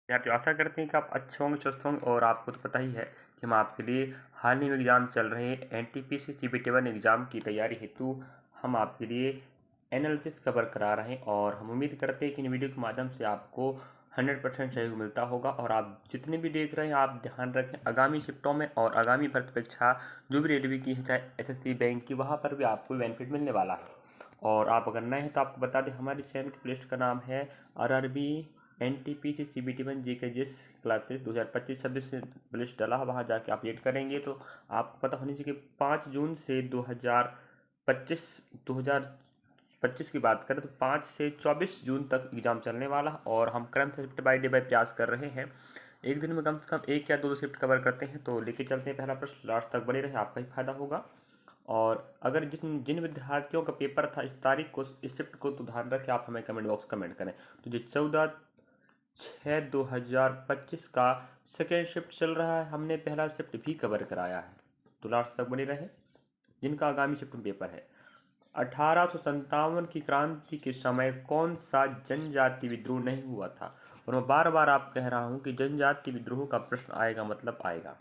विद्यार्थी आशा करते हैं कि आप अच्छे होंगे, स्वस्थ होंगे। और आपको तो पता ही है कि हम आपके लिए हाल ही में एग्ज़ाम चल रहे हैं एनटीपीसी CBT1 एग्ज़ाम की तैयारी हेतु हम आपके लिए एनालिसिस कवर करा रहे हैं। और हम उम्मीद करते हैं कि इन वीडियो के माध्यम से आपको 100% सहयोग मिलता होगा। और आप जितने भी देख रहे हैं आप ध्यान रखें, आगामी शिफ्टों में और आगामी भर्ती परीक्षा जो भी रेलवे की है, चाहे SSC बैंक की, वहाँ पर भी आपको बेनिफिट मिलने वाला है। और आप अगर नए हैं तो आपको बता दें, हमारे चैनल की प्लेलिस्ट का नाम है RRB NTPC CBT1 जीके जिस क्लासेस 2025-26 से प्लेलिस्ट डाला है, वहाँ जाके आप वेट करेंगे तो आपको पता होनी चाहिए कि 5 जून से 2025 की बात करें तो 5 से 24 जून तक एग्ज़ाम चलने वाला है। और हम क्रम से शिफ्ट बाय डे बाय प्रयास कर रहे हैं, एक दिन में कम से कम 1 या 2 शिफ्ट कवर करते हैं। तो लेके चलते हैं पहला प्रश्न, लास्ट तक बने रहे, आपका ही फायदा होगा। और अगर जिन विद्यार्थियों का पेपर था इस तारीख को, इस शिफ्ट को, तो ध्यान रखें आप हमें कमेंट बॉक्स कमेंट करें। तो जो 14/6/2025 का सेकेंड शिफ्ट चल रहा है, हमने पहला शिफ्ट भी कवर कराया है। तो लास्ट तक बने रहे, जिनका आगामी शिफ्ट में पेपर है। 1857 की क्रांति के समय कौन सा जनजाति विद्रोह नहीं हुआ था? और मैं बार बार आप कह रहा हूँ कि जनजाति विद्रोह का प्रश्न आएगा मतलब आएगा,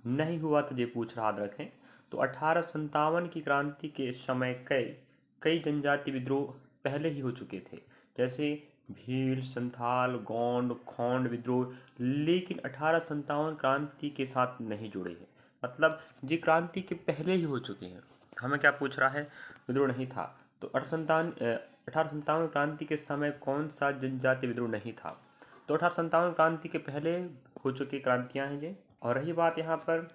नहीं हुआ तो ये पूछ रहा, याद रखें। तो 1857 की क्रांति के समय कई जनजाति विद्रोह पहले ही हो चुके थे, जैसे भील, संथाल, गोंड, खोंड विद्रोह, लेकिन 1857 क्रांति के साथ नहीं जुड़े हैं। मतलब ये क्रांति के पहले ही हो चुके हैं। हमें क्या पूछ रहा है? विद्रोह नहीं था। तो 1857 क्रांति के समय कौन सा जनजाति विद्रोह नहीं था? तो 1857 क्रांति के पहले हो चुकी क्रांतियां हैं ये। और रही बात यहाँ पर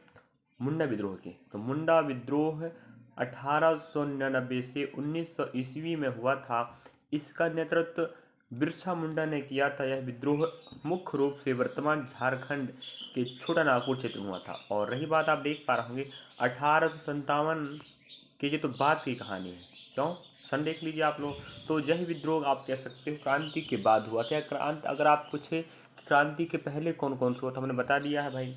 मुंडा विद्रोह की, तो मुंडा विद्रोह 1899 से 1900 ईस्वी में हुआ था। इसका नेतृत्व बिरसा मुंडा ने किया था। यह विद्रोह मुख्य रूप से वर्तमान झारखंड के छोटा नागपुर क्षेत्र में हुआ था। और रही बात, आप देख पा रहे होंगे 1857 की ये तो बात की कहानी है, क्यों सन देख लीजिए आप लोग। तो यह विद्रोह आप कह सकते हो क्रांति के बाद हुआ। क्या क्रांति, अगर आप पूछे क्रांति के पहले कौन कौन सा हुआ, तो हमने बता दिया है भाई,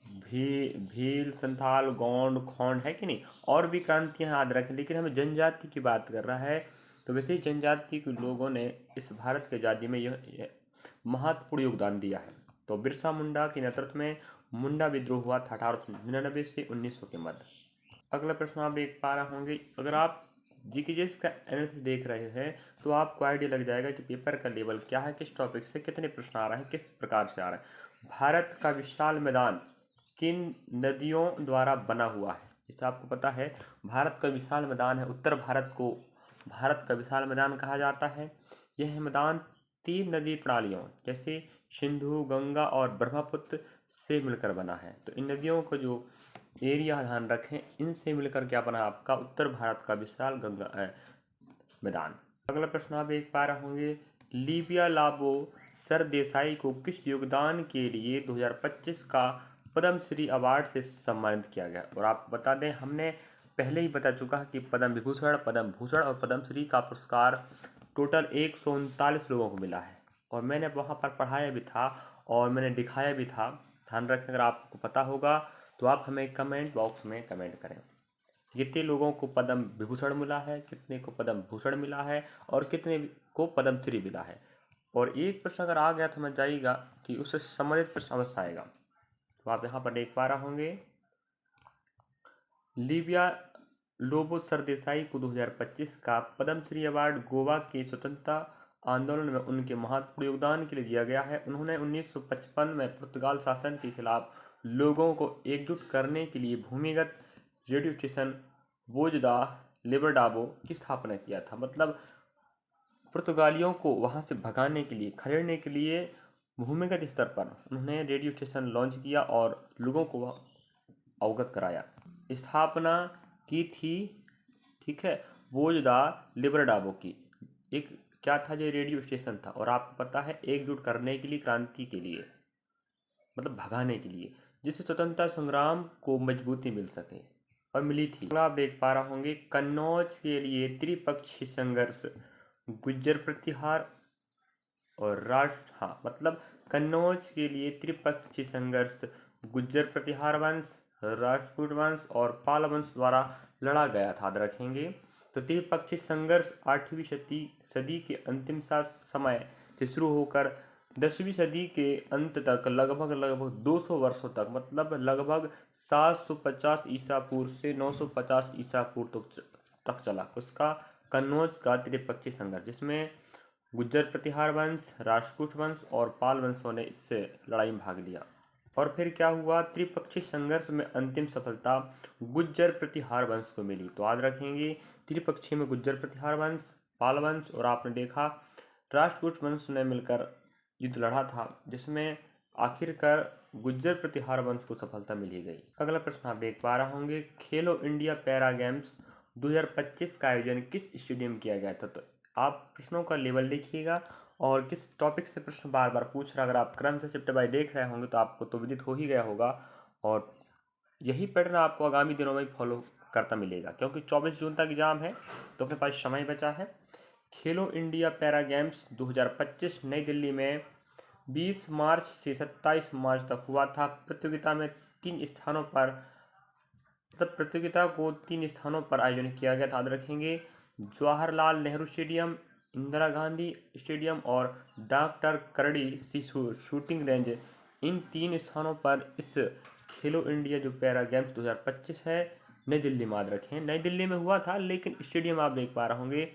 भील, संथाल, गोंड, खोंड, है कि नहीं। और भी क्रांतियां याद रखें, लेकिन हमें जनजाति की बात कर रहा है। तो वैसे ही जनजाति के लोगों ने इस भारत की आज़ादी में यह महत्वपूर्ण योगदान दिया है। तो बिरसा मुंडा के नेतृत्व में मुंडा विद्रोह हुआ था 1899 से 1900 के मध्य। अगला प्रश्न आप देख पा रहे होंगे, अगर आप जीकेजीएस का एनालिसिस देख रहे हैं तो आपको आइडिया लग जाएगा कि पेपर का लेवल क्या है, किस टॉपिक से कितने प्रश्न आ रहे हैं, किस प्रकार से आ रहे हैं। भारत का विशाल मैदान किन नदियों द्वारा बना हुआ है? जैसे आपको पता है भारत का विशाल मैदान है, उत्तर भारत को भारत का विशाल मैदान कहा जाता है। यह मैदान 3 नदी प्रणालियों जैसे सिंधु, गंगा और ब्रह्मपुत्र से मिलकर बना है। तो इन नदियों को जो एरिया ध्यान रखें, इनसे मिलकर क्या बना आपका उत्तर भारत का विशाल गंगा मैदान। अगला प्रश्न आप देख पा रहे होंगे, लीबिया लाबो सरदेसाई को किस योगदान के लिए 2025 का पद्मश्री अवार्ड से सम्मानित किया गया? और आपको बता दें, हमने पहले ही बता चुका है कि पद्म विभूषण, पद्म भूषण और पद्मश्री का पुरस्कार टोटल 139 लोगों को मिला है। और मैंने वहाँ पर पढ़ाया भी था और मैंने दिखाया भी था। ध्यान रखें, अगर आपको पता होगा तो आप हमें कमेंट बॉक्स में कमेंट करें, कितने लोगों को पद्म विभूषण मिला है, कितने को पद्म भूषण मिला है और कितने को पद्मश्री मिला है। और एक प्रश्न अगर आ गया तो समझ जाइएगा कि उससे संबंधित प्रश्न अवश्य आएगा। तो आप यहाँ पर देख पा रहे होंगे, लीबिया लोबो सरदेसाई को 2025 का पद्मश्री अवार्ड गोवा के स्वतंत्रता आंदोलन में उनके महत्वपूर्ण योगदान के लिए दिया गया है। उन्होंने 1955 में पुर्तगाल शासन के खिलाफ लोगों को एकजुट करने के लिए भूमिगत रेडियो स्टेशन बोज दा लिबरडाबो की स्थापना किया था। मतलब पुर्तगालियों को वहाँ से भगाने के लिए, खदेड़ने के लिए भूमिगत स्तर पर उन्होंने रेडियो स्टेशन लॉन्च किया और लोगों को अवगत कराया। स्थापना की थी, ठीक है, बोज दा लिबरडाबो की। एक क्या था, जो रेडियो स्टेशन था। और आपको पता है एकजुट करने के लिए, क्रांति के लिए, मतलब भगाने के लिए, जिससे स्वतंत्रता संग्राम को मजबूती मिल सके, और मिली थी। आप देख पा रहे होंगे, कन्नौज के लिए त्रिपक्षीय संघर्ष, गुज्जर प्रतिहार और राष्ट्र, हाँ मतलब कन्नौज के लिए त्रिपक्षीय संघर्ष गुज्जर प्रतिहार वंश, राजपूत वंश और पाल वंश द्वारा लड़ा गया था, याद रखेंगे। तो त्रिपक्षीय संघर्ष 8वीं सदी के अंतिम समय से शुरू होकर 10वीं सदी के अंत तक लगभग 200 वर्षों तक, मतलब लगभग 750 ईसा पूर्व से 950 ईसा पूर्व तक चला उसका कन्नौज का त्रिपक्षीय संघर्ष, जिसमें गुज्जर प्रतिहार वंश, राष्ट्रकूट वंश और पाल वंशों ने इससे लड़ाई में भाग लिया। और फिर क्या हुआ, त्रिपक्षीय संघर्ष में अंतिम सफलता गुज्जर प्रतिहार वंश को मिली। तो याद रखेंगे, त्रिपक्षीय में गुज्जर प्रतिहार वंश, पाल वंश और आपने देखा राष्ट्रकूट वंश ने मिलकर युद्ध लड़ा था, जिसमें आखिरकार गुज्जर प्रतिहार वंश को सफलता मिली गई। अगला प्रश्न आप देख पा रहे होंगे, खेलो इंडिया पैरा गेम्स 2025 का आयोजन किस स्टेडियम किया गया था। तो आप प्रश्नों का लेवल देखिएगा और किस टॉपिक से प्रश्न बार बार पूछ रहा है। अगर आप क्रम से चैप्टर बाय देख रहे होंगे तो आपको तो विदित हो ही गया होगा, और यही पैटर्न आपको आगामी दिनों में फॉलो करता मिलेगा, क्योंकि 24 जून तक एग्जाम है तो अपने पास समय बचा है। खेलो इंडिया पैरा गेम्स 2025 नई दिल्ली में 20 मार्च से 27 मार्च तक हुआ था। प्रतियोगिता को 3 स्थानों पर आयोजन किया गया था। याद रखेंगे, जवाहरलाल नेहरू स्टेडियम, इंदिरा गांधी स्टेडियम और डॉक्टर करड़ी सी शूटिंग रेंज, इन 3 स्थानों पर इस खेलो इंडिया जो पैरा गेम्स 2025 है नई दिल्ली में, याद रखें नई दिल्ली में हुआ था, लेकिन स्टेडियम आप देख पा रहे होंगे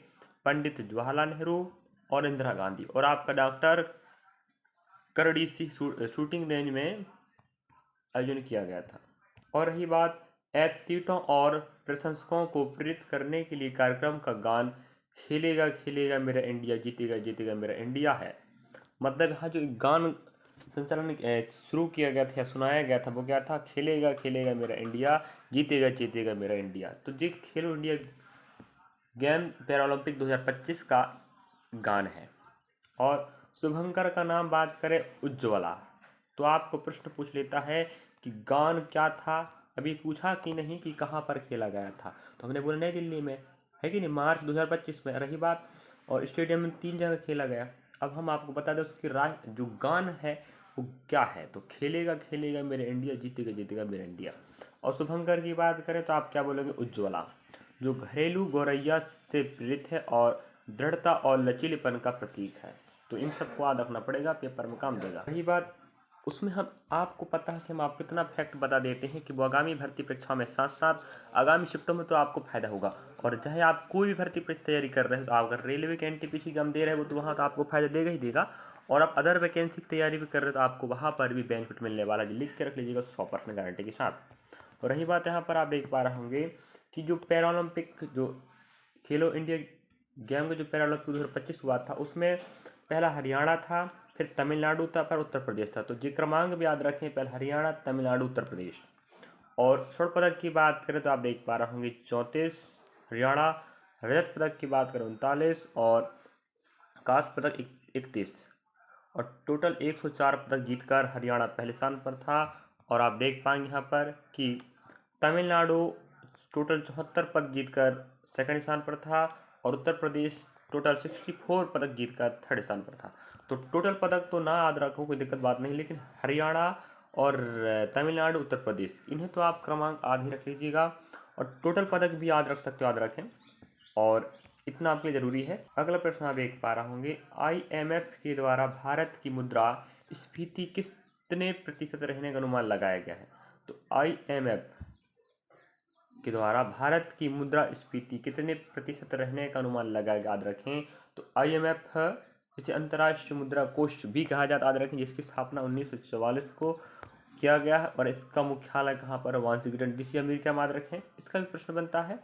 पंडित जवाहरलाल नेहरू और इंदिरा गांधी और आपका डॉक्टर करड़ी सी शूटिंग रेंज में आयोजन किया गया था। और रही बात एथलीटों और प्रशंसकों को प्रेरित करने के लिए कार्यक्रम का गान खेलेगा खेलेगा मेरा इंडिया, जीतेगा जीतेगा मेरा इंडिया है। मतलब यहाँ जो एक गान संचालन शुरू किया गया था या सुनाया गया था वो क्या था, खेलेगा खेलेगा मेरा इंडिया, जीतेगा जीतेगा मेरा इंडिया। तो ये खेलो इंडिया गेम पैरालंपिक 2025 का गान है। और शुभंकर का नाम बात करें उज्ज्वला, तो आपको प्रश्न पूछ लेता है कि गान क्या था। अभी पूछा कि नहीं कि कहाँ पर खेला गया था, तो हमने बोला नई दिल्ली में, है कि नहीं, मार्च 2025 में रही बात। और स्टेडियम में 3 जगह खेला गया। अब हम आपको बता दें उसकी जो गान है वो क्या है, तो खेलेगा खेलेगा मेरा इंडिया, जीतेगा जीतेगा मेरा इंडिया। और शुभंकर की बात करें तो आप क्या बोलेंगे, उज्ज्वला, जो घरेलू गौरैया से प्रेरित है और दृढ़ता और लचीलेपन का प्रतीक है। तो इन सबको याद रखना पड़ेगा, पेपर में काम देगा। रही बात उसमें हम आपको पता है कि हम आपको इतना फैक्ट बता देते हैं कि वो आगामी भर्ती परीक्षा में साथ साथ आगामी शिफ्टों में तो आपको फायदा होगा। और चाहे आप कोई भी भर्ती परीक्षा तैयारी कर रहे हो, तो आप अगर रेलवे के एनटीपीसी एग्जाम दे रहे हो तो वहाँ तो आपको फायदा देगा ही देगा, और आप अदर वैकेंसी की तैयारी भी कर रहे हो तो आपको वहाँ पर भी बेनिफिट मिलने वाला है, लिख के रख लीजिएगा 100% गारंटी के साथ। और रही बात यहाँ पर आप देख पा रहे होंगे कि जो पैरालंपिक जो खेलो इंडिया गेम का जो पैरालंपिक 2025 हुआ था उसमें पहला हरियाणा था, फिर तमिलनाडु था, फिर उत्तर प्रदेश था। तो ये क्रमांक भी याद रखें, पहले हरियाणा, तमिलनाडु, उत्तर प्रदेश। और स्वर्ण पदक की बात करें तो आप देख पा रहे होंगे 34 हरियाणा, रजत पदक की बात करें 39 और कांस्य पदक 31। और टोटल 104 पदक जीतकर हरियाणा पहले स्थान पर था। और आप देख पाएंगे यहाँ पर कि तमिलनाडु टोटल 74 पदक जीतकर सेकंड स्थान पर था और उत्तर प्रदेश टोटल 64 पदक जीतकर थर्ड स्थान पर था। तो टोटल पदक तो ना याद रखो, कोई दिक्कत बात नहीं, लेकिन हरियाणा और तमिलनाडु, उत्तर प्रदेश, इन्हें तो आप क्रमांक आधे रख लीजिएगा। और टोटल पदक भी याद रख सकते हो, याद रखें, और इतना आपके लिए ज़रूरी है। अगला प्रश्न आप देख पा रहे होंगे, IMF के द्वारा भारत की मुद्रा स्फीति कितने प्रतिशत रहने का अनुमान लगाया गया है। तो IMF के द्वारा भारत की मुद्रा स्फीति कितने प्रतिशत रहने का अनुमान लगाया गया, याद रखें। तो IMF इसे अंतर्राष्ट्रीय मुद्रा कोष भी कहा जाता है, याद रखें, जिसकी स्थापना 1944 को किया गया है और इसका मुख्यालय कहाँ पर है, वाशिंगटन DC अमेरिका में, याद रखें। इसका भी प्रश्न बनता है।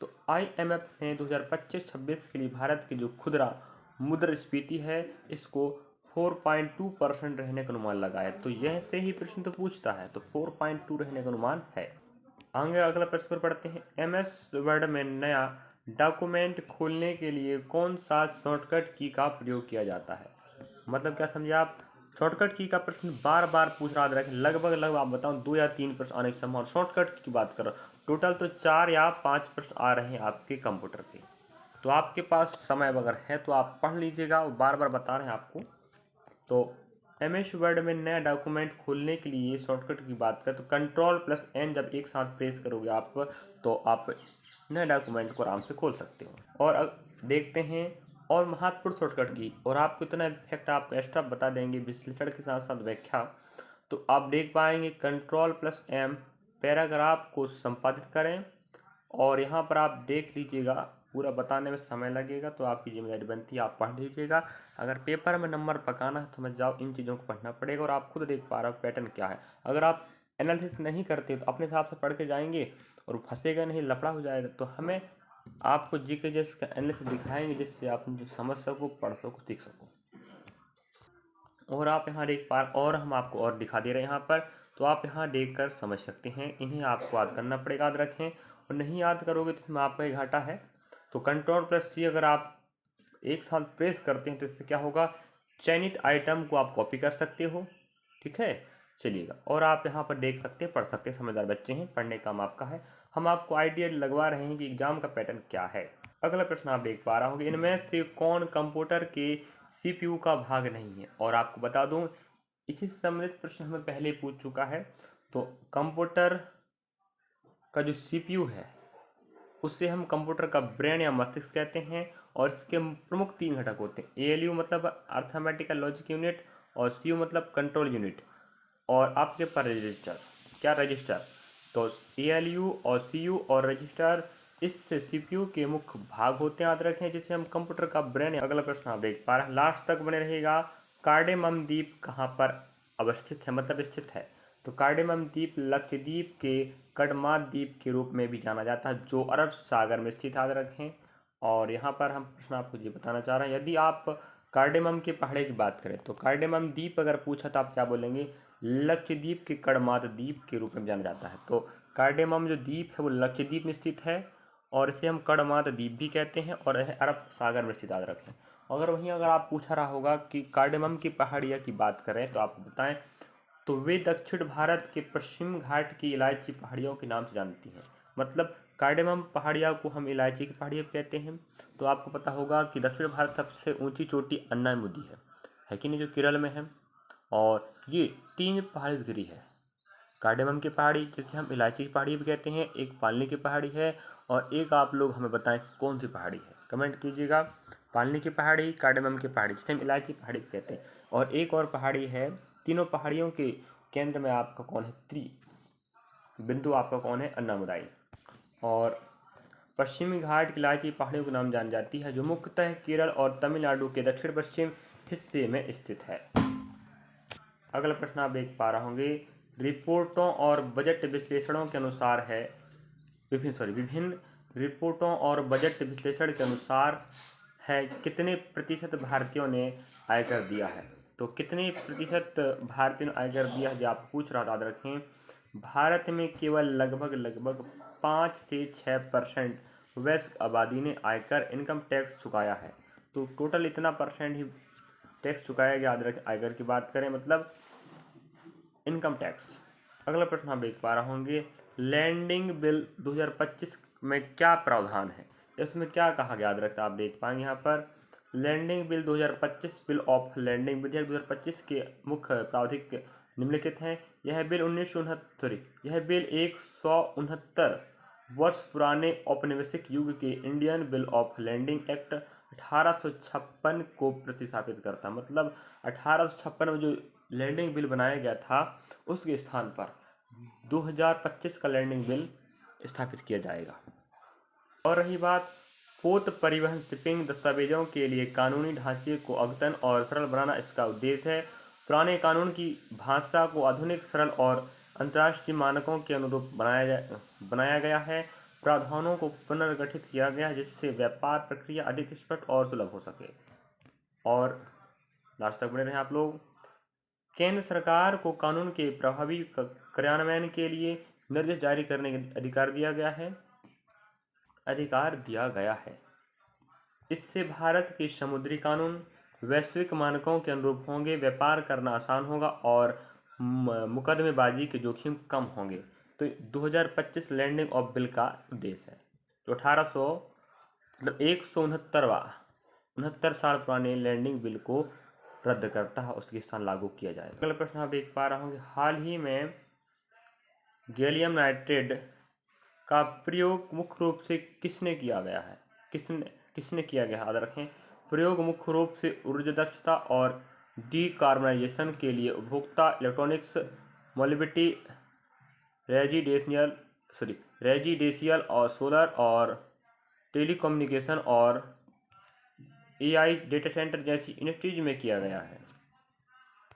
तो IMF ने 2025-26 के लिए भारत की जो खुदरा मुद्रास्फीति है इसको 4.2% रहने का अनुमान लगाया। तो यह से ही प्रश्न तो पूछता है, तो 4.2 रहने का अनुमान है। आगे अगला प्रश्न पर पढ़ते हैं, MS वर्ड में नया डॉक्यूमेंट खोलने के लिए कौन सा शॉर्टकट की का प्रयोग किया जाता है। मतलब क्या समझे आप, शॉर्टकट की का प्रश्न बार बार पूछ रहा है, लगभग आप बताओ 2 या 3 प्रश्न आने की संभावना। शॉर्टकट की बात करो, टोटल तो 4 या 5 प्रश्न आ रहे हैं आपके कंप्यूटर पे। तो आपके पास समय अगर है तो आप पढ़ लीजिएगा, और बार बार बता रहे हैं आपको। तो MS वर्ड में नया डॉक्यूमेंट खोलने के लिए शॉर्टकट की बात करें तो Ctrl+N जब एक साथ प्रेस करोगे आप, तो आप नए डॉक्यूमेंट को आराम से खोल सकते हो। और देखते हैं और महत्वपूर्ण शॉर्टकट की, और आपको इतना इफेक्ट आपको एक्स्ट्रा बता देंगे विश्लेषण के साथ साथ व्याख्या। तो आप देख पाएंगे Ctrl+M पैराग्राफ को संपादित करें, और यहाँ पर आप देख लीजिएगा, पूरा बताने में समय लगेगा तो आपकी जिम्मेदारी बनती है आप पढ़ लीजिएगा। अगर पेपर में नंबर पकाना है तो समझ जाओ इन चीज़ों को पढ़ना पड़ेगा, और आप खुद देख पा रहे हो पैटर्न क्या है। अगर आप एनालिसिस नहीं करते तो अपने हिसाब से पढ़ के जाएंगे और फंसेगा नहीं, लफड़ा हो जाएगा। तो हमें आपको जीके जैसे का एनालिसिस दिखाएंगे जिससे आप जो समझ सको, पढ़ सको, सीख सको। और आप यहाँ देख पा, और हम आपको और दिखा दे रहे हैं यहाँ पर, तो आप यहाँ देख कर समझ सकते हैं। इन्हें आपको याद करना पड़ेगा, याद रखें, और नहीं याद करोगे तो इसमें आपका ही घाटा है। तो Ctrl+C अगर आप एक साथ प्रेस करते हैं तो इससे क्या होगा, चयनित आइटम को आप कॉपी कर सकते हो, ठीक है। चलिएगा, और आप यहाँ पर देख सकते हैं, पढ़ सकते हैं, समझदार बच्चे हैं, पढ़ने का काम आपका है। हम आपको आइडिया लगवा रहे हैं कि एग्जाम का पैटर्न क्या है। अगला प्रश्न आप देख पा रहे होंगे, इनमें से कौन कंप्यूटर के CPU का भाग नहीं है। और आपको बता दूं, इसी से संबंधित प्रश्न हमें पहले पूछ चुका है। तो कंप्यूटर का जो CPU है उससे हम कंप्यूटर का ब्रेन या मस्तिष्क कहते हैं, और इसके प्रमुख 3 घटक होते हैं। ALU मतलब अर्थमेटिकल लॉजिक यूनिट, और CU मतलब कंट्रोल यूनिट, और आपके पास रजिस्टर, क्या रजिस्टर। तो ALU और CU और रजिस्टर इस CPU के मुख्य भाग होते हैं, याद रखें, जिसे हम कंप्यूटर का ब्रेन। अगला प्रश्न आप देख पा रहे हैं, लास्ट तक बने रहेगा। कार्डेमम द्वीप कहाँ पर अवस्थित है, मतलब स्थित है। तो कार्डेमम द्वीप लक्षद्वीप के कड़मात द्वीप के रूप में भी जाना जाता है, जो अरब सागर में स्थित, याद रखें। और यहाँ पर हम प्रश्न आपको ये बताना चाह रहे हैं, यदि आप कार्डेमम के पहाड़ी की बात करें तो कार्डेमम द्वीप अगर पूछा तो आप क्या बोलेंगे, लक्षद्वीप के कड़मात द्वीप के रूप में जाना जाता है। तो कार्डेमम जो द्वीप है वो लक्षद्वीप में स्थित है, और इसे हम कड़मात द्वीप भी कहते हैं, और यह अरब सागर में स्थित, याद रखें। अगर वहीं अगर आप पूछा रहा होगा कि कार्डेमम की पहाड़ियाँ की बात करें तो आपको बताएं, तो वे दक्षिण भारत के पश्चिम घाट की इलायची पहाड़ियों के नाम से जानती हैं। मतलब कार्डेमम पहाड़ियों को हम इलायची की पहाड़ियाँ कहते हैं। तो आपको पता होगा कि दक्षिण भारत सबसे ऊंची चोटी अन्नामुदी है कि नहीं, जो केरल में है। और ये 3 पहाड़ी गिरी है, कार्डेमम की पहाड़ी जिसे हम इलायची की पहाड़ी भी कहते हैं, एक पालनी की पहाड़ी है, और एक आप लोग हमें बताएं कौन सी पहाड़ी है, कमेंट कीजिएगा। पालनी की पहाड़ी, कार्डेमम की पहाड़ी जिसे हम इलायची की पहाड़ी कहते हैं, और एक और पहाड़ी है। तीनों पहाड़ियों के केंद्र में आपका कौन है, बिंदु आपका कौन है, अन्नामुदाई। और पश्चिमी घाट की इलायची पहाड़ियों के नाम जानी जाती है, जो मुख्यतः केरल और तमिलनाडु के दक्षिण पश्चिम हिस्से में स्थित है। अगला प्रश्न आप देख पा रहे होंगे, रिपोर्टों और बजट विश्लेषणों के अनुसार है, विभिन्न रिपोर्टों और बजट विश्लेषण के अनुसार है कितने प्रतिशत भारतीयों ने आयकर दिया है। तो कितने प्रतिशत भारतीयों ने आयकर दिया है जो आप पूछ रहा था, याद रखें। भारत में केवल लगभग 5 से 6% वयस्क आबादी ने आयकर इनकम टैक्स चुकाया है। तो टोटल इतना परसेंट ही टैक्स चुकाया गया, याद रखें। आयकर की बात करें मतलब इनकम टैक्स। अगला प्रश्न आप देख पा रहे होंगे, लैंडिंग बिल 2025 में क्या प्रावधान है, इसमें क्या कहा गया, याद रखते आप देख पाएंगे यहाँ पर। Landing bill 2025 bill of landing विधेयक 2025 के मुख्य प्रावधान निम्नलिखित हैं। यह बिल 169 वर्ष पुराने औपनिवेशिक युग के Indian bill of landing act 1856 को प्रतिस्थापित करता, मतलब 1856 में जो लैंडिंग बिल बनाया गया था उसके स्थान पर 2025 का लैंडिंग बिल स्थापित किया जाएगा। और रही बात पोत परिवहन शिपिंग दस्तावेजों के लिए कानूनी ढांचे को अद्यतन और सरल बनाना इसका उद्देश्य है। पुराने कानून की भाषा को आधुनिक, सरल और अंतर्राष्ट्रीय मानकों के अनुरूप बनाया गया है। प्रावधानों को पुनर्गठित किया गया है जिससे व्यापार प्रक्रिया अधिक स्पष्ट और सुलभ हो सके। और लास्ट तक बने रहें आप लोग। केंद्र सरकार को कानून के प्रभावी कार्यान्वयन के लिए निर्देश जारी करने का अधिकार दिया गया है। इससे भारत के समुद्री कानून वैश्विक मानकों के अनुरूप होंगे, व्यापार करना आसान होगा और मुकदमेबाजी के जोखिम कम होंगे। तो 2025 लैंडिंग ऑफ बिल का उद्देश्य है। तो 1800 मतलब 169 साल पुराने लैंडिंग बिल को रद्द करता है, उसके स्थान लागू किया जाएगा। अगला प्रश्न आप देख पा रहे होंगे, हाल ही में गैलियम नाइट्रेट का प्रयोग मुख्य रूप से किसने किया गया है, किसने किया गया, याद रखें। प्रयोग मुख्य रूप से ऊर्जा दक्षता और डीकार्बनाइजेशन के लिए उपभोक्ता इलेक्ट्रॉनिक्स, मोबिलिटी, रेजिडेंशियल और सोलर और टेलीकम्युनिकेशन और एआई डेटा सेंटर जैसी इंडस्ट्रीज में किया गया है।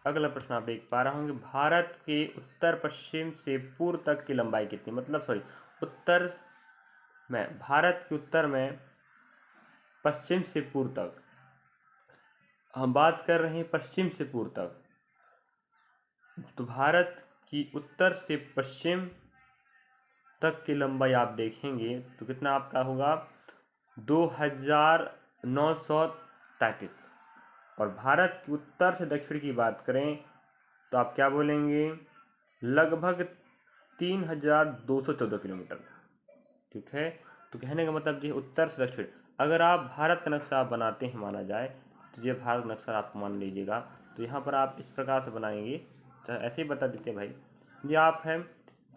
अगला प्रश्न आप देख पा रहे होंगे, भारत के उत्तर पश्चिम से पूर्व तक की लंबाई कितनी, उत्तर में, भारत के उत्तर में पश्चिम से पूर्व तक, हम बात कर रहे हैं पश्चिम से पूर्व तक, तो भारत की उत्तर से पश्चिम तक की लंबाई आप देखेंगे तो कितना आपका होगा 2933। और भारत के उत्तर से दक्षिण की बात करें तो आप क्या बोलेंगे, लगभग 3214 किलोमीटर। ठीक है, तो कहने का मतलब ये उत्तर से दक्षिण, अगर आप भारत का नक्शा बनाते हैं माना जाए तो ये भारत नक्शा आप मान लीजिएगा, तो यहाँ पर आप इस प्रकार से बनाएंगे, तो ऐसे ही बता देते हैं भाई, ये आप है,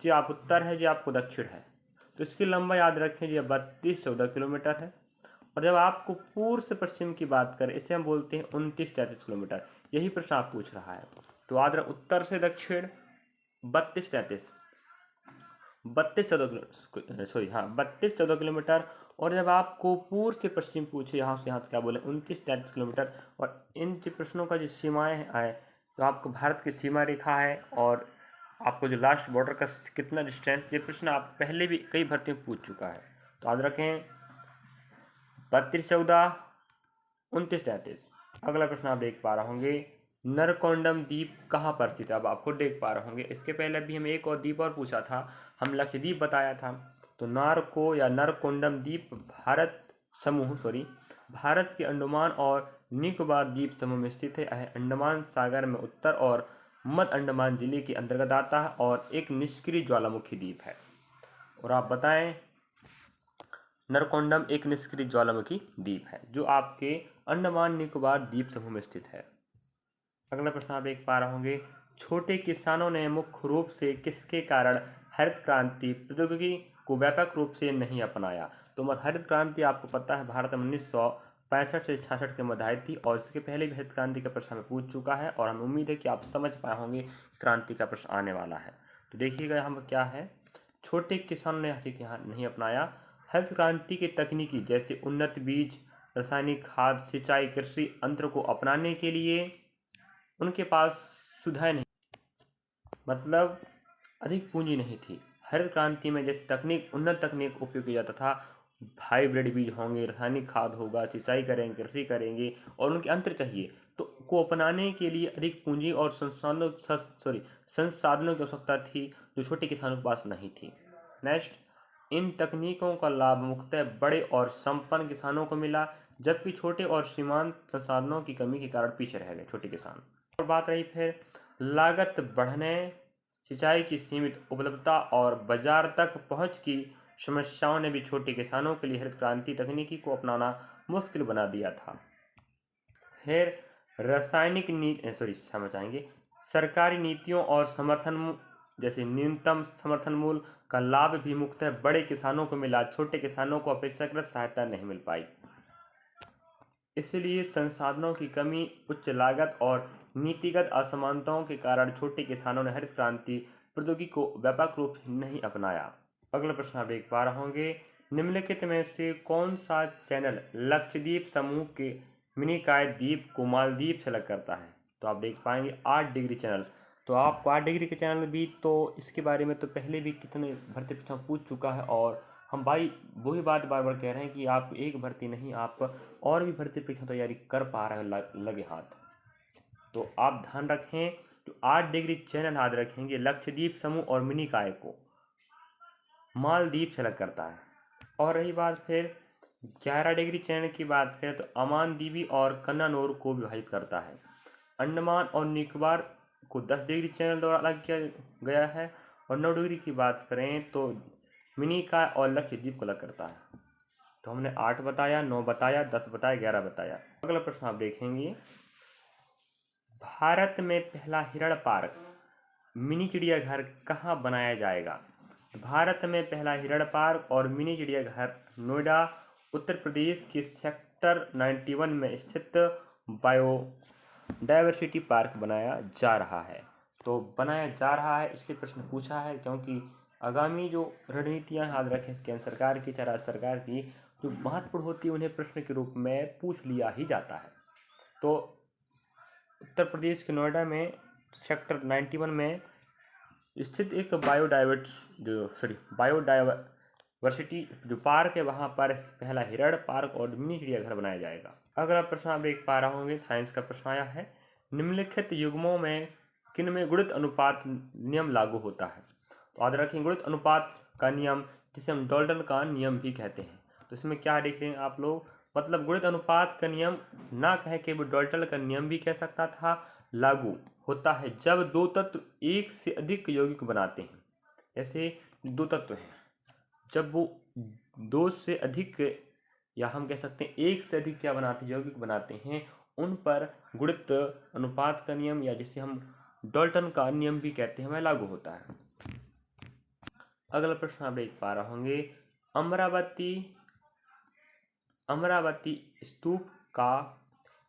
ये आप उत्तर है, ये आपको दक्षिण है, तो इसकी लंबाई याद रखें ये 3214 किलोमीटर है। और जब आपको पूर्व से पश्चिम की बात करें इसे हम बोलते हैं 2933 किलोमीटर। यही प्रश्न आप पूछ रहा है, तो याद रखें उत्तर से दक्षिण 3214 किलोमीटर। और जब आपको पूर्व से पश्चिम पूछे यहाँ से क्या बोले 2933 किलोमीटर। और इन प्रश्नों का जो सीमाएँ है, तो आपको भारत की सीमा रेखा है और आपको जो लास्ट बॉर्डर का कितना डिस्टेंस, ये प्रश्न आप पहले भी कई भर्ती में पूछ चुका है, तो याद रखें 3214 2933। अगला प्रश्न आप देख पा रहे होंगे, नरकोंडम द्वीप कहाँ पर स्थित है। अब आप खुद देख पा रहे होंगे, इसके पहले भी हम एक और द्वीप और पूछा था, हम लक्षद्वीप बताया था। तो नारको या नरकोंडम द्वीप भारत के अंडमान और निकोबार द्वीप समूह में स्थित है। यह अंडमान सागर में उत्तर और मध्य अंडमान जिले के अंतर्गत आता है और एक निष्क्रिय ज्वालामुखी द्वीप है। और आप बताएं, नरकोंडम एक निष्क्रिय ज्वालामुखी द्वीप है जो आपके अंडमान निकोबार द्वीप समूह में स्थित है। अगला प्रश्न आप देख पा रहे होंगे, छोटे किसानों ने मुख्य रूप से किसके कारण हरित क्रांति प्रौद्योगिकी को व्यापक रूप से नहीं अपनाया। तो हरित क्रांति आपको पता है भारत में 1965 से 66 के मध्य आई थी, और इसके पहले भी हरित क्रांति का प्रश्न हमें पूछ चुका है, और हमें उम्मीद है कि आप समझ पाए होंगे क्रांति का प्रश्न आने वाला है। तो देखिएगा यहाँ पर क्या है, छोटे किसानों ने हरित नहीं अपनाया। हरित क्रांति की तकनीकी जैसे उन्नत बीज, रासायनिक खाद, सिंचाई, कृषि यंत्र को अपनाने के लिए उनके पास सुविधाएं नहीं, मतलब अधिक पूंजी नहीं थी। हरित क्रांति में जैसे उन्नत तकनीक उपयोग किया जाता था, हाइब्रिड बीज होंगे, रासायनिक खाद होगा, सिंचाई करेंगे, कृषि करेंगे, और उनके यंत्र चाहिए, तो को अपनाने के लिए अधिक पूंजी और संसाधनों की आवश्यकता थी जो छोटे किसानों के पास नहीं थी। नेक्स्ट, इन तकनीकों का लाभ मुख्यतः बड़े और संपन्न किसानों को मिला, जबकि छोटे और सीमांत संसाधनों की कमी के कारण पीछे रह गए छोटे किसान। और बात रही फिर लागत बढ़ने, सिंचाई की सीमित उपलब्धता और बाजार तक पहुंच की समस्याओं ने भी छोटे किसानों के लिए हरित क्रांति तकनीकी को अपनाना मुश्किल बना दिया था। फिर सरकारी नीतियों और समर्थन जैसे न्यूनतम समर्थन मूल्य का लाभ भी मुख्यतः बड़े किसानों को मिला, छोटे किसानों को अपेक्षाकृत सहायता नहीं मिल पाई। इसलिए संसाधनों की कमी, उच्च लागत और नीतिगत असमानताओं के कारण छोटे किसानों ने हरित क्रांति प्रौद्योगिकी को व्यापक रूप से नहीं अपनाया। अगला प्रश्न आप देख पा रहे होंगे, निम्नलिखित में से कौन सा चैनल लक्षद्वीप समूह के मिनिकॉय द्वीप को मालदीव से अलग करता है। तो आप देख पाएंगे 8 डिग्री चैनल। तो आपको 8 डिग्री के चैनल भी, तो इसके बारे में तो पहले भी कितने भर्ती परीक्षा पूछ चुका है, और हम भाई वही बात बार बार कह रहे हैं कि आप एक भर्ती नहीं, आप और भी भर्ती परीक्षा तैयारी कर पा रहे हैं लगे हाथ। तो आप ध्यान रखें, तो 8 डिग्री चैनल याद रखेंगे, लक्षद्वीप समूह और मिनिकॉय को मालदीव से अलग करता है। और रही बात फिर 11 डिग्री चैनल की बात करें तो अमान द्वीपी और कन्नानौर को विभाजित करता है। अंडमान और निकोबार को 10 डिग्री चैनल द्वारा अलग किया गया है, और 9 डिग्री की बात करें तो मिनिकॉय और लक्षद्वीप को अलग करता है। तो हमने 8 बताया, 9 बताया, 10 बताया, 11 बताया। अगला प्रश्न आप देखेंगे, भारत में पहला हिरण पार्क मिनी चिड़ियाघर कहाँ बनाया जाएगा। भारत में पहला हिरण पार्क और मिनी चिड़ियाघर नोएडा उत्तर प्रदेश के सेक्टर सेक्टर 91 में स्थित बायोडायवर्सिटी पार्क बनाया जा रहा है। तो बनाया जा रहा है इसलिए प्रश्न पूछा है क्योंकि आगामी जो रणनीतियाँ याद रखें केंद्र सरकार की चाहे राज्य सरकार की जो महत्वपूर्ण होती है उन्हें प्रश्न के रूप में पूछ लिया ही जाता है। तो उत्तर प्रदेश के नोएडा में सेक्टर 91 में स्थित एक बायोडायवर्सिटी जो पार्क है वहाँ पर पहला हिरण पार्क और मिनी चिड़ियाघर बनाया जाएगा। अगला प्रश्न आप देख पा रहे होंगे साइंस का प्रश्न आया है, निम्नलिखित युग्मों में किन में गुणित अनुपात नियम लागू होता है। तो याद रखें गुणित अनुपात का नियम जिसे हम डाल्टन का नियम भी कहते हैं। तो इसमें क्या देख रहे हैं आप लोग, मतलब गुणित अनुपात का नियम ना कह के वो डाल्टन का नियम भी कह सकता था, लागू होता है जब दो तत्व एक से अधिक यौगिक बनाते हैं। ऐसे दो तत्व हैं, जब वो दो से अधिक या हम कह सकते हैं एक से अधिक क्या बनाते हैं, यौगिक बनाते हैं, उन पर गुणित अनुपात का नियम या जिसे हम डाल्टन का नियम भी कहते हैं वह लागू होता है। अगला प्रश्न आप देख पा रहे होंगे, अमरावती स्तूप का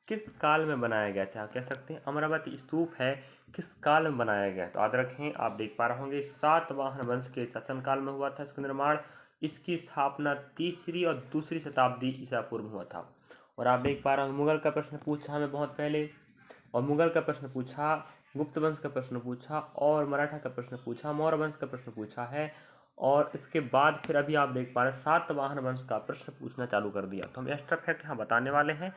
किस काल में बनाया गया था। कह सकते हैं अमरावती स्तूप है किस काल में बनाया गया। तो याद रखें आप देख पा रहे होंगे सातवाहन वंश के शासनकाल में हुआ था इसका निर्माण। इसकी स्थापना तीसरी और दूसरी शताब्दी ईसा पूर्व हुआ था। और आप देख पा रहे होंगे मुगल का प्रश्न पूछा हमें बहुत पहले, और मुगल का प्रश्न पूछा, गुप्त वंश का प्रश्न पूछा और मराठा का प्रश्न पूछा, मौर्य वंश का प्रश्न पूछा है। और इसके बाद फिर अभी आप देख पा रहे हैं सातवाहन वंश का प्रश्न पूछना चालू कर दिया। तो हम एक्स्ट्रा फैक्ट यहाँ बताने वाले हैं,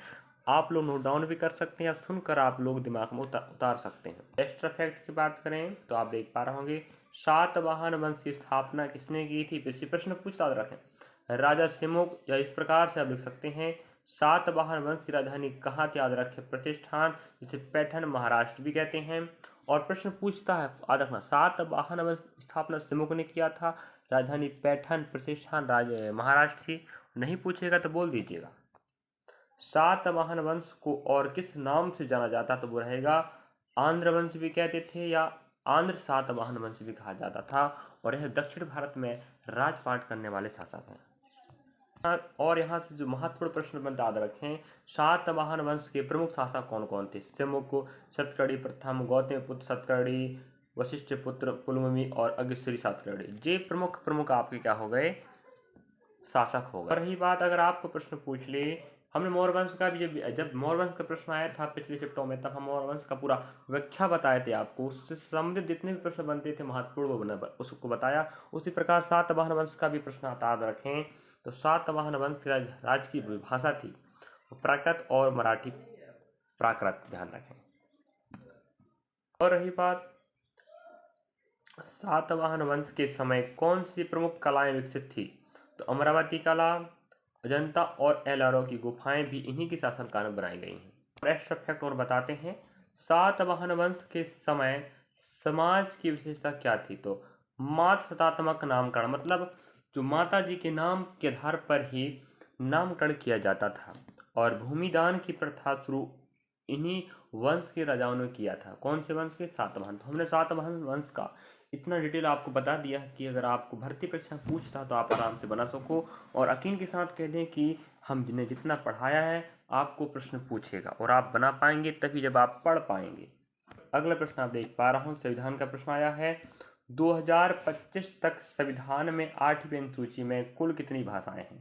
आप लोग नोट डाउन भी कर सकते हैं या सुनकर आप लोग दिमाग में उतार सकते हैं। एक्स्ट्रा फैक्ट की बात करें तो आप देख पा रहे होंगे सातवाहन वंश की स्थापना किसने की थी। इसी प्रश्न पूछता रखें राजा सिमुक, या इस प्रकार से आप लिख सकते हैं सातवाहन वंश की राजधानी कहाँ थी। याद रखें प्रतिष्ठान, जिसे पैठन महाराष्ट्र भी कहते हैं। और प्रश्न पूछता है याद रखना सातवाहन वंश स्थापना सिमुक ने किया था, राजधानी पैठन प्रतिष्ठान महाराष्ट्र थी। नहीं पूछेगा तो बोल दीजिएगा। सातवाहन वंश को और किस नाम से जाना जाता, तो वो रहेगा आंध्र वंश भी कहते थे या आंध्र सातवाहन वंश भी कहा जाता था। और यह दक्षिण भारत में राजपाट करने वाले शासक हैं। और यहाँ से जो महत्वपूर्ण प्रश्न बनता याद रखें सातवाहन वंश के प्रमुख शासक कौन कौन थे। सिमुक, सतकर्णी प्रथम, गौतमीपुत्र सतकर्णी, वशिष्ठ पुत्र पुलमावी और अगस्त्री सातकर्णी, ये प्रमुख आपके क्या हो गए, शासक हो गए। और रही बात अगर आपको प्रश्न पूछ ले, हमने मौर्य वंश का भी जब मौर्य वंश का प्रश्न आया था पिछले चैप्टर में, तब हम मौर्य वंश का पूरा व्याख्या बताए थे आपको, उससे संबंधित जितने भी प्रश्न बनते थे महत्वपूर्ण उसको बताया। उसी प्रकार सातवाहन वंश का भी प्रश्न याद रखें तो सातवाहन वंश की राज्य की भाषा थी प्राकृत और मराठी प्राकृत, ध्यान रखें। और रही बात सातवाहन वंश के समय कौन सी प्रमुख कलाएं विकसित थी, तो अमरावती कला, अजंता और एलोरा की गुफाएं भी इन्हीं के शासनकाल में बनाई गई हैं। और एक्स्ट्रा फैक्ट और बताते हैं सातवाहन वंश के समय समाज की विशेषता क्या थी, तो मातृत्वात्मक नामकरण, मतलब जो माता जी के नाम के आधार पर ही नामकरण किया जाता था। और भूमिदान की प्रथा शुरू इन्हीं वंश के राजाओं ने किया था। कौन से वंश के, सातवाहन। तो हमने सातवाहन वंश का इतना डिटेल आपको बता दिया कि अगर आपको भर्ती परीक्षा पूछता तो आप आराम से बना सको। और यकीन के साथ कह दें कि हमने जितना पढ़ाया है आपको प्रश्न पूछेगा और आप बना पाएंगे तभी जब आप पढ़ पाएंगे। अगला प्रश्न आप देख पा रहा हूँ संविधान का प्रश्न आया है 2025 तक संविधान में 8वीं अनुसूची में कुल कितनी भाषाएं हैं।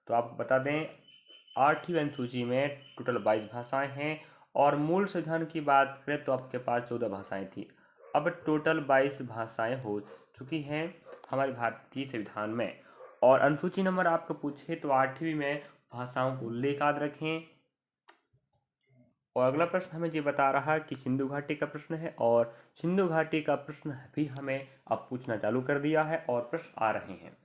तो आपको बता दें 8वीं अनुसूची में टोटल 22 भाषाएं हैं। और मूल संविधान की बात करें तो आपके पास 14 भाषाएं थी, अब टोटल 22 भाषाएं हो चुकी हैं हमारे भारतीय संविधान में। और अनुसूची नंबर आपको पूछे तो 8वीं में भाषाओं को उल्लेख याद रखें। और अगला प्रश्न हमें ये बता रहा है कि सिंधु घाटी का प्रश्न है, और सिंधु घाटी का प्रश्न भी हमें अब पूछना चालू कर दिया है और प्रश्न आ रहे हैं,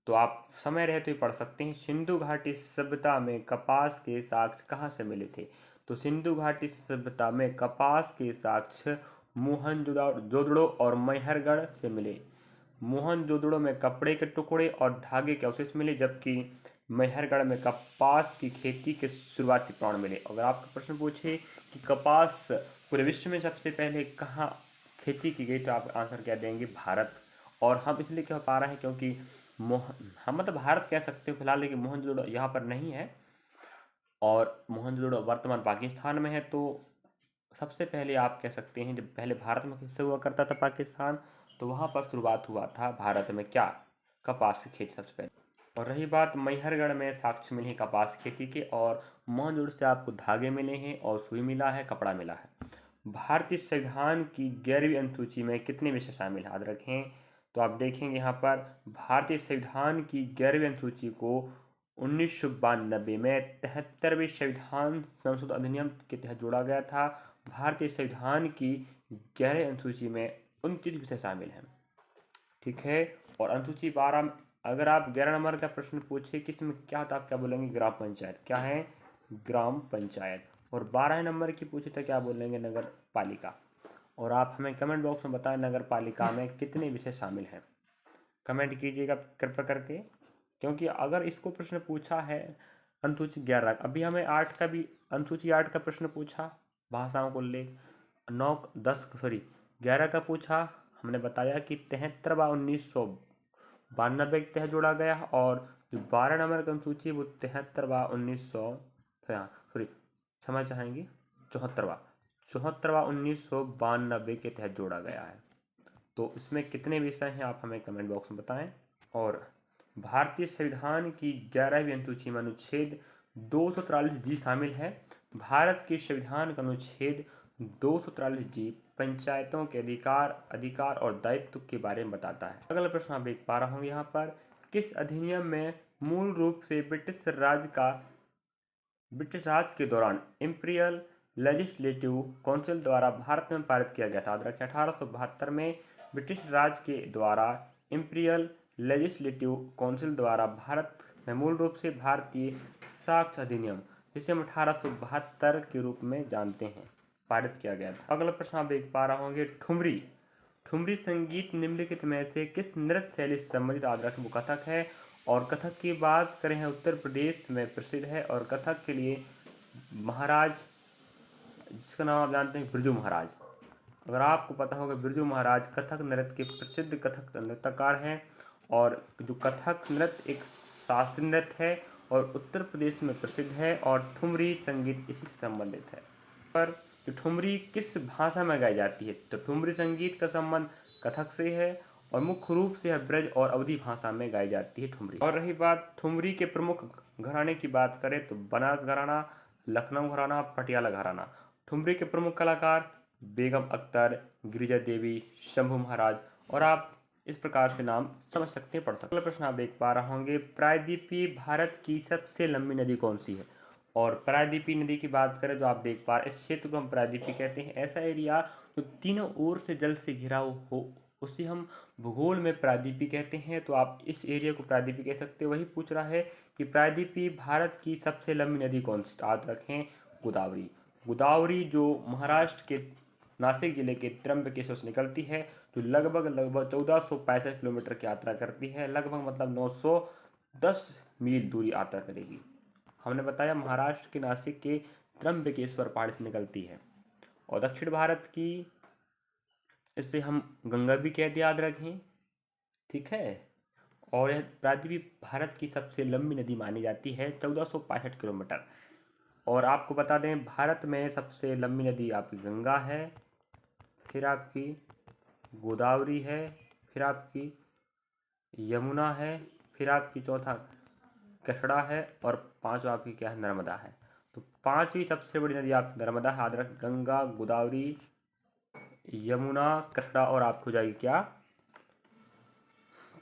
तो आप समय रहे तो पढ़ सकते हैं। सिंधु घाटी सभ्यता में कपास के साक्ष्य कहाँ से मिले थे, तो सिंधु घाटी सभ्यता में कपास के साक्ष्य मोहनजोदड़ो और मैहरगढ़ से मिले। मोहनजोदड़ो में कपड़े के टुकड़े और धागे के अवशेष मिले, जबकि मैहरगढ़ में कपास की खेती के शुरुआती प्रमाण मिले। अगर आपका प्रश्न पूछे कि कपास पूरे विश्व में सबसे पहले कहाँ खेती की गई तो आप आंसर क्या देंगे, भारत। और हम इसलिए कह पा रहे हैं क्योंकि हम मतलब भारत कह सकते हो फिलहाल, लेकिन मोहनजोदड़ो यहाँ पर नहीं है। और मोहनजोदड़ो वर्तमान पाकिस्तान में है। तो सबसे पहले आप कह सकते हैं जब पहले भारत में किससे हुआ करता था पाकिस्तान, तो वहाँ पर शुरुआत हुआ था भारत में क्या, कपास की खेती सबसे पहले। और रही बात मैहरगढ़ में साक्ष्य मिले हैं कपास की खेती के, और मोहनजोदड़ो से आपको धागे मिले हैं और सुई मिला है, कपड़ा मिला है। भारतीय संविधान की 11वीं अनुसूची में कितने विषय शामिल हैं, याद रखें। तो आप देखेंगे यहाँ पर भारतीय संविधान की 11वीं अनुसूची को 1992 में 73वें संविधान संशोधन अधिनियम के तहत जोड़ा गया था। भारतीय संविधान की 11वीं अनुसूची में 29 विषय शामिल हैं, ठीक है। और अनुसूची 12, अगर आप 11 नंबर का प्रश्न पूछे कि इसमें क्या था, आप क्या बोलेंगे, ग्राम पंचायत। क्या है, ग्राम पंचायत। और 12 नंबर की पूछे तो क्या बोलेंगे, नगर पालिका। और आप हमें कमेंट बॉक्स में बताएं नगर पालिका में कितने विषय शामिल हैं, कमेंट कीजिएगा कृपया करके। क्योंकि अगर इसको प्रश्न पूछा है अनुसूची 11, अभी हमें 8 का भी, अनुसूची 8 का प्रश्न पूछा भाषाओं को ले, 9 10 सॉरी 11 का पूछा, हमने बताया कि 73वां 1992 के तहत जोड़ा गया। और जो 12 नंबर की अनुसूची वो 73वां 1900 सॉरी क्षमा चाहेंगे 74वां 1992 के तहत जोड़ा गया है। तो इसमें कितने विषय हैं आप हमें कमेंट बॉक्स में बताएं। और भारतीय संविधान की 11वीं अनुसूची में अनुच्छेद 243 जी शामिल है। भारत के संविधान का अनुच्छेद 243 जी पंचायतों के अधिकार और दायित्व के बारे में बताता है। अगला प्रश्न आप देख पा रहे होंगे यहाँ पर, किस अधिनियम में मूल रूप से ब्रिटिश राज के दौरान इंपीरियल लेजिस्लेटिव काउंसिल द्वारा भारत में पारित किया गया था। याद रखें 1872 में ब्रिटिश राज के द्वारा इंपीरियल लेजिस्लेटिव काउंसिल द्वारा भारत में मूल रूप से भारतीय साक्ष्य अधिनियम, जिसे हम 1872 के रूप में जानते हैं, पारित किया गया था। अगला प्रश्न आप देख पा रहे होंगे, ठुमरी। ठुमरी संगीत निम्नलिखित में से किस नृत्य शैली से संबंधित, याद रखें वो कथक है। और कथक की बात करें उत्तर प्रदेश में प्रसिद्ध है। और कथक के लिए महाराज, जिसका नाम आप जानते हैं बिरजू महाराज, अगर आपको पता होगा बिरजू महाराज कथक नृत्य के प्रसिद्ध कथक नृत्यकार हैं। और जो कथक नृत्य एक शास्त्रीय नृत्य है और उत्तर प्रदेश में प्रसिद्ध है। और ठुमरी संगीत इसी से संबंधित है। पर जो ठुमरी किस भाषा में गाई जाती है, तो ठुमरी संगीत का संबंध कथक से है और मुख्य रूप से है ब्रज और अवधी भाषा में गाई जाती है ठुमरी। और रही बात ठुमरी के प्रमुख घराने की बात करें तो बनारस घराना, लखनऊ घराना, पटियाला घराना। ठुमरी के प्रमुख कलाकार बेगम अख्तर, गिरिजा देवी, शंभू महाराज, और आप इस प्रकार से नाम समझ सकते हैं, पढ़ सकते हैं। अगला प्रश्न आप देख पा रहे होंगे, प्रायद्वीपीय भारत की सबसे लंबी नदी कौन सी है। और प्रायद्वीपीय नदी की बात करें तो आप देख पा रहे, इस क्षेत्र को हम प्रायद्वीपीय कहते हैं। ऐसा एरिया जो तीनों ओर से जल से घिरा हो उसे हम भूगोल में प्रायद्वीपीय कहते हैं। तो आप इस एरिया को प्रायद्वीपीय कह सकते हैं। वही पूछ रहा है कि प्रायद्वीपीय भारत की सबसे लंबी नदी कौन सी, याद रखें गोदावरी। गोदावरी जो महाराष्ट्र के नासिक जिले के त्र्यंबकेश्वर से निकलती है, जो लगभग 1465 किलोमीटर की यात्रा करती है, लगभग मतलब 910 मील दूरी यात्रा करेगी। हमने बताया महाराष्ट्र के नासिक के त्र्यंबकेश्वर पहाड़ से निकलती है। और दक्षिण भारत की, इससे हम गंगा भी कहते याद रखें, ठीक है। और यह प्रायद्वीपीय भारत की सबसे लंबी नदी मानी जाती है, 1465 किलोमीटर। और आपको बता दें भारत में सबसे लंबी नदी आपकी गंगा है, फिर आपकी गोदावरी है, फिर आपकी यमुना है, फिर आपकी चौथा कृष्णा है, और पांचवा आपकी क्या है, नर्मदा है। तो पांचवी सबसे बड़ी नदी आपकी नर्मदा है, याद रख, गंगा, गोदावरी, यमुना, कृष्णा, और आपकी हो जाएगी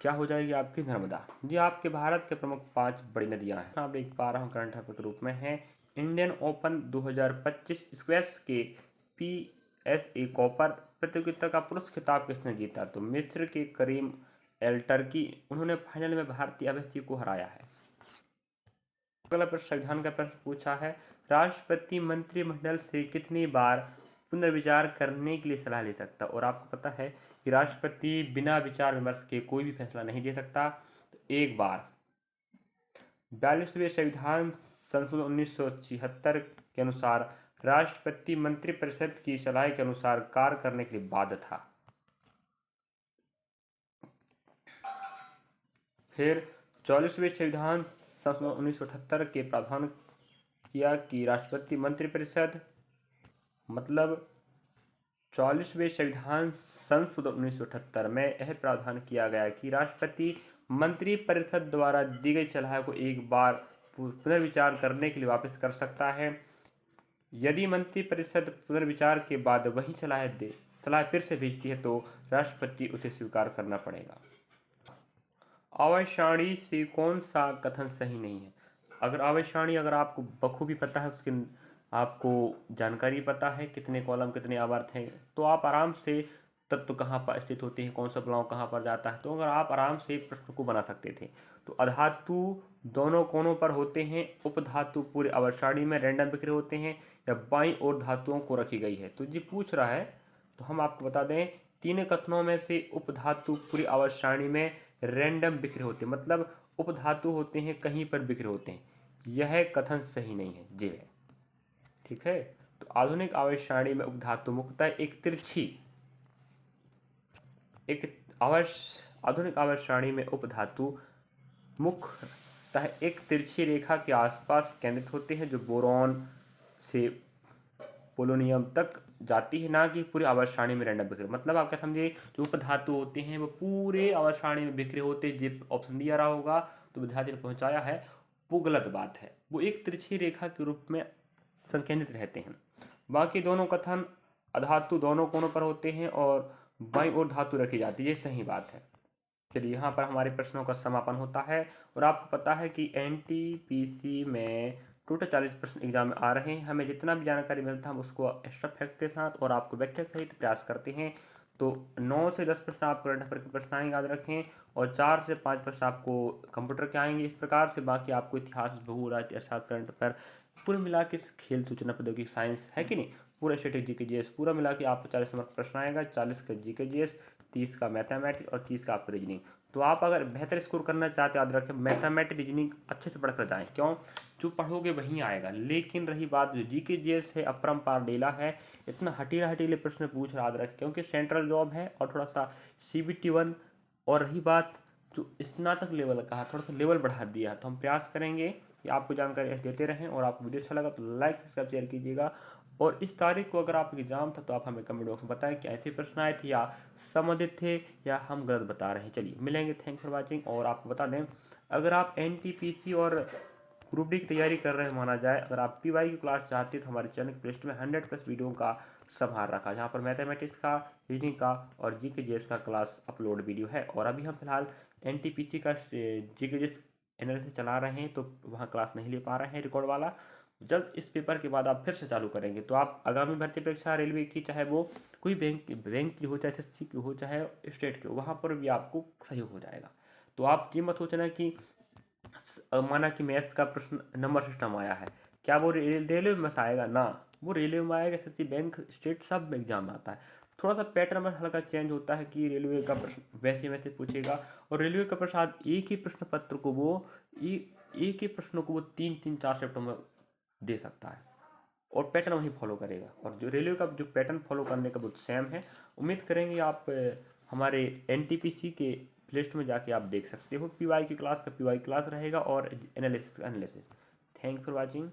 क्या हो जाएगी आपकी नर्मदा। ये आपके भारत के प्रमुख 5 बड़ी नदियां हैं। आप देख पा रहा हूँ करंट अफेयर के रूप में है, इंडियन ओपन 2025 स्क्वैश के PSA कॉपर प्रतियोगिता का पुरुष खिताब किसने जीता, तो मिस्र के करीम एल टर्की, उन्होंने फाइनल में भारतीय अभ्यर्थी को हराया है। अगला प्रश्न संविधान का प्रश्न पूछा है, राष्ट्रपति मंत्रिमंडल से कितनी बार पुनर्विचार करने के लिए सलाह ले सकता। और आपको पता है कि राष्ट्रपति बिना विचार विमर्श के कोई भी फैसला नहीं दे सकता। तो एक बार 42वें संविधान संशोधन 1976 के अनुसार राष्ट्रपति मंत्रिपरिषद की सलाह के अनुसार कार्य करने के लिए बाध्य था। फिर 44वें संविधान संशोधन 1978 के प्रावधान किया कि राष्ट्रपति मंत्रिपरिषद मतलब 44वें संविधान संशोधन 1978 में यह प्रावधान किया गया कि राष्ट्रपति मंत्रिपरिषद द्वारा दी गई सलाह को एक बार पुनर्विचार करने के लिए वापस कर सकता है। यदि मंत्रिपरिषद पुनर्विचार के बाद वही सलाह फिर से भेजती है तो राष्ट्रपति उसे स्वीकार करना पड़ेगा। आवाज़ से कौन सा कथन सही नहीं है? अगर आवाज़ अगर आपको बखूबी पता है, उसके आपको जानकारी पता है कितने कॉलम कितने आवर्त हैं, तो आप आराम से तत्व कहाँ पर स्थित होते हैं, कौन सा प्लॉव कहाँ पर जाता है, तो अगर आप आराम से प्रश्न को बना सकते थे। तो अधातु दोनों कोनों पर होते हैं, उपधातु पूरे आवर्त सारणी में रैंडम बिखरे होते हैं, या बाईं ओर धातुओं को रखी गई है। तो जी पूछ रहा है, तो हम आपको बता दें, तीन कथनों में से उपधातु पूरी आवर्त सारणी में रैंडम बिखरे होते हैं, मतलब उपधातु होते हैं कहीं पर बिखरे होते हैं, यह कथन सही नहीं है जी। ठीक है, तो आधुनिक आवर्त सारणी में उपधातु मुख्यतः आधुनिक आवर्त सारणी में उपधातु मुख्यतः एक तिरछी रेखा के आसपास केंद्रित होते हैं, जो बोरॉन से पोलोनियम तक जाती है, ना कि पूरी आवर्त सारणी में रैंडम बिखरे। मतलब आप क्या समझे, जो उपधातु होते हैं वो पूरे आवर्त सारणी में बिखरे होते हैं। जिस ऑप्शन दिया रहा होगा तो विद्यार्थी ने पहुंचाया है, वो गलत बात है। वो एक तिरछी रेखा के रूप में संकेंद्रित रहते हैं। बाकी दोनों कथन अधातु दोनों कोनों पर होते हैं और बाईं ओर धातु रखी जाती है, ये सही बात है। चलिए यहाँ पर हमारे प्रश्नों का समापन होता है। और आपको पता है कि एनटीपीसी में टोटल 40 प्रश्न एग्जाम में आ रहे हैं। हमें जितना भी जानकारी मिलता है हम उसको एक्स्ट्रा फैक्ट के साथ और आपको व्याख्या सहित प्रयास करते हैं। तो 9 से 10 प्रश्न आपको करंट अफेयर के प्रश्न आएंगे, याद रखें, और 4 से 5 प्रश्न आपको कंप्यूटर के आएंगे। इस प्रकार से बाकी आपको इतिहास, भूगोल, अर्थशास्त्र, करंट अफेयर पूरा मिला के खेल, सूचना प्रौद्योगिकी, साइंस है कि नहीं, पूरा स्टैटिक जीके जीएस पूरा मिला के आपको 40 नंबर का प्रश्न आएगा। 40 का जीके जीएस, 30 का मैथमेटिक्स और 30 का आपका रीजनिंग। तो आप अगर बेहतर स्कोर करना चाहते हैं, याद रखें, मैथमेटिक्स रीजनिंग अच्छे से पढ़कर जाएं। क्यों? जो पढ़ोगे वहीं आएगा। लेकिन रही बात जो जीके जीएस है, अपरंपार डेला है, इतना हटीले प्रश्न पूछ रहा, याद रखें, क्योंकि सेंट्रल जॉब है और थोड़ा सा CBT 1। और रही बात जो स्नातक लेवल का है, थोड़ा सा लेवल बढ़ा दिया है। तो हम प्रयास करेंगे कि आपको जानकारी देते रहें। और आपको वीडियो अच्छा लगा तो लाइक सब्सक्राइब शेयर कीजिएगा। और इस तारीख को अगर आपका एग्जाम था तो आप हमें कमेंट बॉक्स में बताएं कि ऐसे प्रश्न आए थे या संबंधित थे या हम गलत बता रहे हैं। चलिए मिलेंगे, थैंक्स फॉर वाचिंग। और आपको बता दें, अगर आप NTPC और ग्रुप डी की तैयारी कर रहे हैं माना जाए, अगर आप PY की क्लास चाहते हैं तो हमारे चैनल की प्लेलिस्ट में 100+ वीडियो का संभार रखा, जहाँ पर मैथमेटिक्स का, रीजनिंग का और जीके जीएस का क्लास अपलोड वीडियो है। और अभी हम फिलहाल NTPC का जीके जीएस एनालिसिस चला रहे हैं, तो वहाँ क्लास नहीं ले पा रहे हैं रिकॉर्ड वाला। जब इस पेपर के बाद आप फिर से चालू करेंगे तो आप आगामी भर्ती परीक्षा रेलवे की, चाहे वो कोई बैंक की हो, चाहे SSC की हो, चाहे स्टेट की हो, वहाँ पर भी आपको सही हो जाएगा। तो आप ये मत सोचना कि माना कि मैथ्स का प्रश्न नंबर सिस्टम आया है, क्या वो रेलवे में बस आएगा ना, वो रेलवे में आएगा, SSC, बैंक, स्टेट सब में एग्जाम आता है। थोड़ा सा पैटर्न में हल्का चेंज होता है कि रेलवे का प्रश्न वैसे पूछेगा, और रेलवे का प्रश्न एक ही प्रश्न पत्र को वो एक ही प्रश्नों को वो 3-4 शिफ्टों में दे सकता है और पैटर्न वही फॉलो करेगा। और जो रेलवे का जो पैटर्न फॉलो करने का वो सेम है। उम्मीद करेंगे आप हमारे NTPC के प्लेलिस्ट में जाके आप देख सकते हो। PY की क्लास का PY क्लास रहेगा और एनालिसिस का एनालिसिस। Thank for watching.